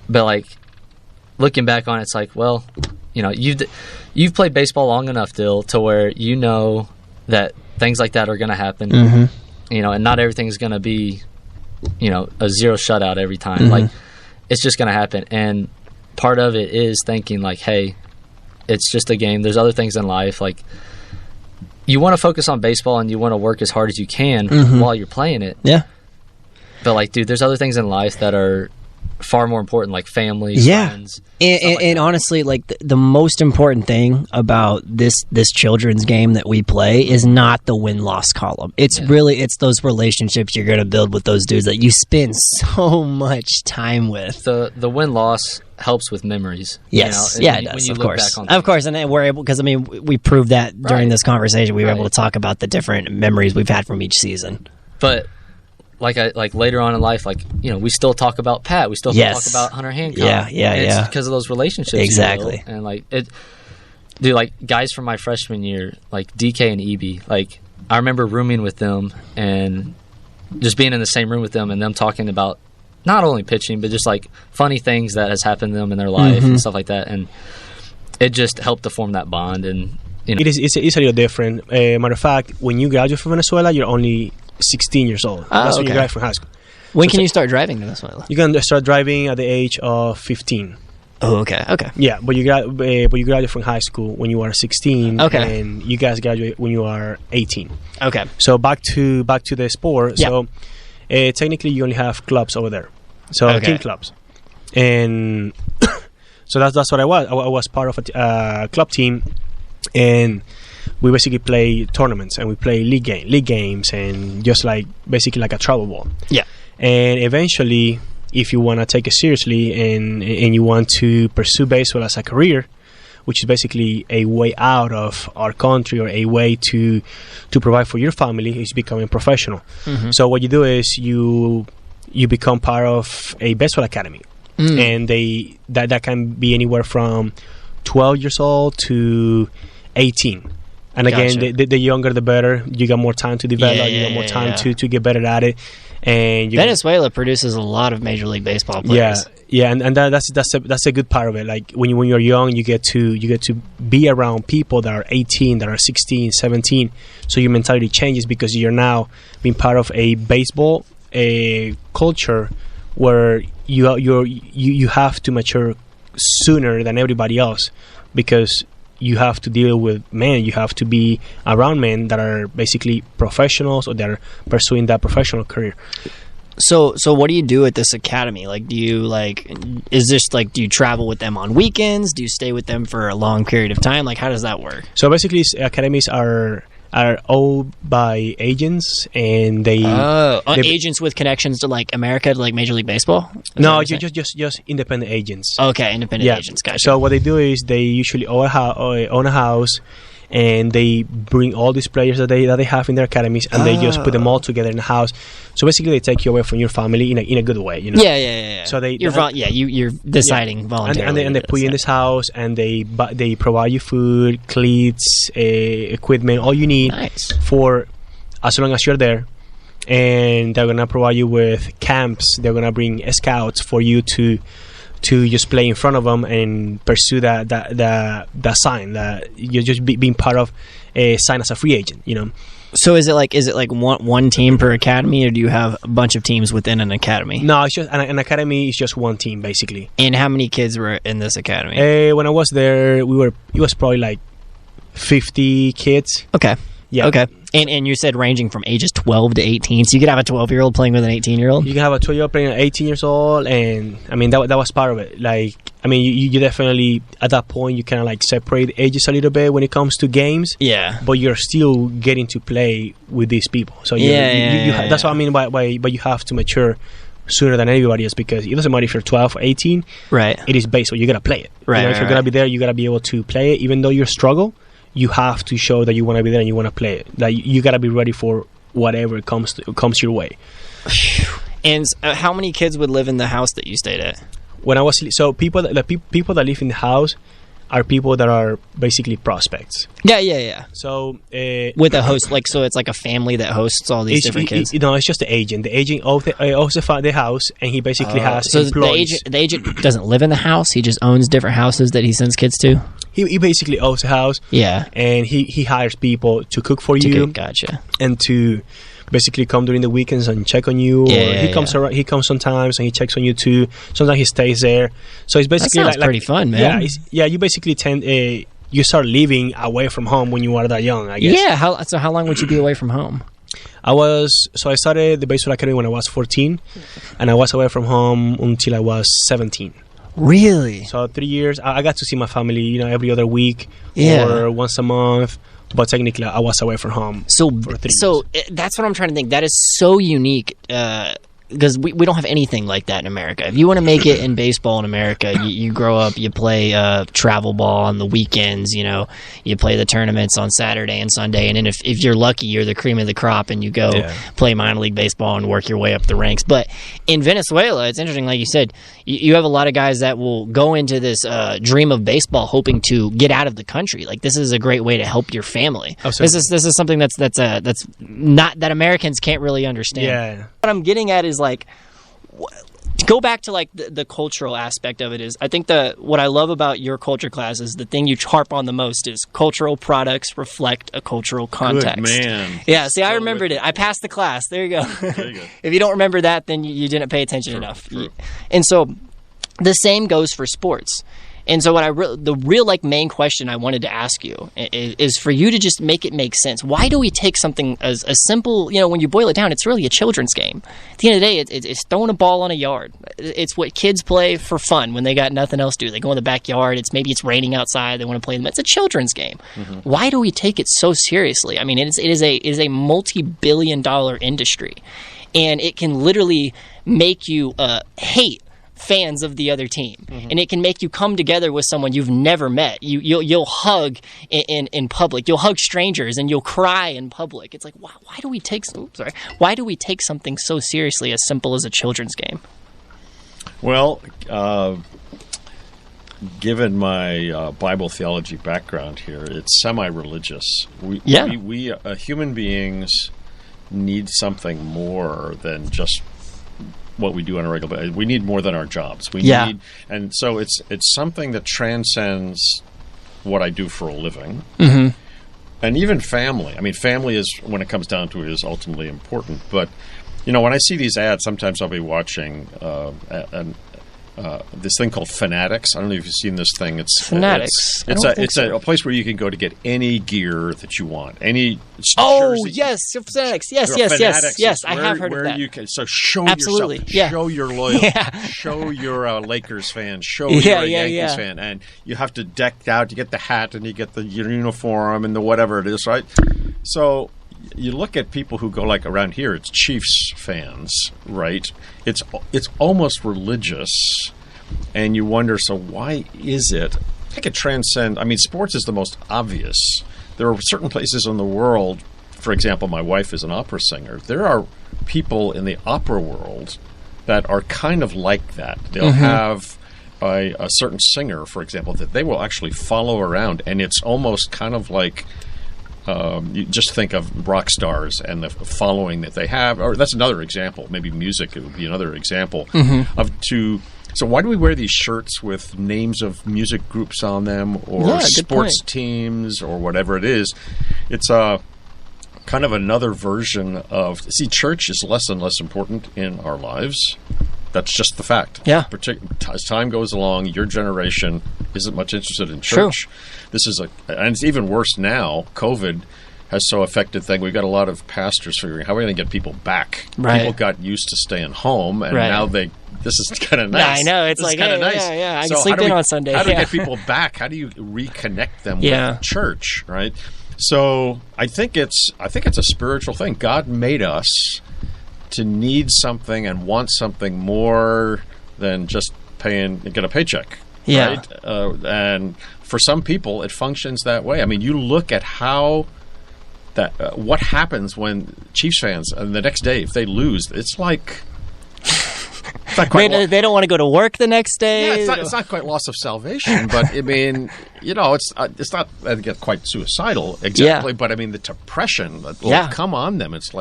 But like looking back on it, it's like, well, you know, you've played baseball long enough, Dill, to where you know that things like that are going to happen. Mm-hmm. You know, and not everything's going to be, you know, a 0 shutout every time. Mm-hmm. Like, it's just going to happen. And part of it is thinking like, hey, it's just a game. There's other things in life. Like, you want to focus on baseball and you want to work as hard as you can while you're playing it. Yeah. But like, dude, there's other things in life that are far more important, like family, friends. And honestly, like the most important thing about this children's game that we play is not the win-loss column. It's really, it's those relationships you're going to build with those dudes that you spend so much time with. The win-loss helps with memories. Yes, you know? it does, when you of look course. back on Of course, and then we're able, because I mean, we proved that during this conversation. We were able to talk about the different memories we've had from each season. But like later on in life, like, you know, we still talk about Pat. We still talk about Hunter Hancock. It's because of those relationships. Exactly. You know? And like it, dude, like guys from my freshman year, like DK and EB, like I remember rooming with them and just being in the same room with them and them talking about not only pitching, but just like funny things that has happened to them in their life and stuff like that. And it just helped to form that bond. And, you know, it's a little different. Matter of fact, when you graduate from Venezuela, you're only 16 years old. That's when you graduate from high school. When can you start driving in Venezuela? You can start driving at the age of 15. Oh, okay. Yeah, but you graduate from high school when you are 16. Okay. And you guys graduate when you are 18. Okay. So back to the sport. Yeah. So technically, you only have clubs over there. So team clubs, and so that's what I was. I was part of a club team, and we basically play tournaments and we play league games and just like basically like a travel ball. Yeah. And eventually, if you want to take it seriously and you want to pursue baseball as a career, which is basically a way out of our country or a way to provide for your family, is becoming professional. Mm-hmm. So what you do is you become part of a baseball academy, and that can be anywhere from 12 years old to 18. And again, the younger the better. You got more time to develop. You got more time to get better at it. And Venezuela produces a lot of Major League Baseball players. Yeah, and that's a good part of it. Like when you're young, you get to be around people that are 18, that are 16, 17. So your mentality changes because you're now being part of a baseball culture where you have to mature sooner than everybody else, because you have to deal with men. You have to be around men that are basically professionals or that are pursuing that professional career. So what do you do at this academy? Like, do you do you travel with them on weekends? Do you stay with them for a long period of time? Like, how does that work? So basically, academies are owned by agents, and they agents with connections to like America, to like Major League Baseball. No, just independent agents. Okay, independent agents. Gotcha. So what they do is they usually own a house, and they bring all these players that they have in their academies, and they just put them all together in a house. So basically, they take you away from your family in a good way, you know. Yeah. So you're deciding voluntarily, and they put you in this house, and they provide you food, cleats, equipment, all you need for as long as you're there. And they're gonna provide you with camps. They're gonna bring scouts for you to just play in front of them and pursue that sign that you're just being part of a sign as a free agent, you know. So is it like one team per academy, or do you have a bunch of teams within an academy? No, it's just an academy is just one team basically. And how many kids were in this academy? When I was there, it was probably like 50 kids. Okay. Yeah. Okay. And you said ranging from ages 12 to 18, so you could have a 12-year-old playing with an 18-year-old? You can have a 12-year-old playing at 18 years old, and I mean, that was part of it. Like, I mean, you definitely, at that point, you kind of like separate ages a little bit when it comes to games. Yeah. But you're still getting to play with these people. So that's what I mean by you have to mature sooner than everybody else, because it doesn't matter if you're 12 or 18. Right. It is baseball. You got to play it. Right. You know, if you're going to be there, you got to be able to play it. Even though you struggle, you have to show that you want to be there and you want to play it. That you got to be ready for whatever comes your way. And how many kids would live in the house that you stayed at? When I was people that live in the house, are people that are basically prospects. Yeah. So With a host, like, so it's like a family that hosts all these different kids. It's just the agent. The agent owns the house, and he basically has So employees. the agent doesn't live in the house. He just owns different houses that he sends kids to. He basically owns a house. Yeah. And he hires people to cook for you Gotcha. and to basically come during the weekends and check on you. He comes around, he comes sometimes and he checks on you too. Sometimes he stays there. So it's basically that sounds pretty fun, man. Yeah, you basically you start living away from home when you are that young, I guess. Yeah. How long would you be away from home? I started the baseball academy when I was 14, and I was away from home until I was 17. Really? So 3 years. I got to see my family, every other week or once a month. But technically, I was away from home for 3 years. That's what I'm trying to think. That is so unique because we don't have anything like that in America. If you want to make it in baseball in America, you grow up, you play travel ball on the weekends, you play the tournaments on Saturday and Sunday, and then if you're lucky, you're the cream of the crop and you go play minor league baseball and work your way up the ranks. But in Venezuela, it's interesting, like you said, you have a lot of guys that will go into this dream of baseball hoping to get out of the country. Like, this is a great way to help your family. Absolutely. This is something that's not that Americans can't really understand. Yeah. What I'm getting at is, like, to go back to, like, the cultural aspect of it is, I think what I love about your culture class is the thing you harp on the most is cultural products reflect a cultural context. Good man. Yeah, see, I remembered it. I passed the class. There you go. There you go. If you don't remember that, then you didn't pay attention enough. True. And so the same goes for sports. And so the real main question I wanted to ask you is for you to just make it make sense. Why do we take something as simple, when you boil it down, it's really a children's game. At the end of the day, it's throwing a ball on a yard. It's what kids play for fun when they got nothing else to do. They go in the backyard. Maybe it's raining outside. They want to play them. It's a children's game. Mm-hmm. Why do we take it so seriously? I mean, it is a multi-billion-dollar industry, and it can literally make you hate fans of the other team, and it can make you come together with someone you've never met. You'll hug in public. You'll hug strangers and you'll cry in public. It's like, why do we take something so seriously as simple as a children's game? Well, given my Bible theology background here, it's semi-religious. We human beings need something more than just what we do on a regular basis. We need more than our jobs. And so it's something that transcends what I do for a living. Mm-hmm. And even family. I mean, family is, when it comes down to it, is ultimately important. But, when I see these ads, sometimes I'll be watching this thing called Fanatics. I don't know if you've seen this thing. It's Fanatics. It's a place where you can go to get any gear that you want. Any jersey. Yes, Fanatics. Yes. I have heard of that. You can, so show Absolutely. yourself. Yeah. Show your loyalty. Yeah. Show you're a Lakers fan. Show you're a Yankees fan. And you have to deck out. You get the hat and you get your uniform and the whatever it is, right? So you look at people who go, like, around here, it's Chiefs fans, right? It's almost religious, and you wonder, so why is it? I think it transcends. I mean, sports is the most obvious. There are certain places in the world, for example, my wife is an opera singer. There are people in the opera world that are kind of like that. They'll have a certain singer, for example, that they will actually follow around, and it's almost kind of like you just think of rock stars and the following that they have. Or that's another example. Maybe music, it would be another example. So why do we wear these shirts with names of music groups on them, or sports teams, or whatever it is? It's kind of another version of... See, church is less and less important in our lives. That's just the fact. Yeah. As time goes along, your generation isn't much interested in church. True. This is and it's even worse now. COVID has so affected things. We've got a lot of pastors figuring how are we going to get people back. Right. People got used to staying home, and now this is kind of nice. Yeah, I know. It's this like, kind of nice. Yeah. I can sleep in on Sunday. How do we get people back? How do you reconnect them with church? Right. So I think it's a spiritual thing. God made us to need something and want something more than just get a paycheck. Yeah. Right? And for some people, it functions that way. I mean, you look at how what happens when Chiefs fans, and the next day, if they lose, it's like not quite they don't want to go to work the next day. Yeah, it's not quite loss of salvation, but I mean, it's not quite suicidal exactly. But I mean, the depression that will come on them. It's like.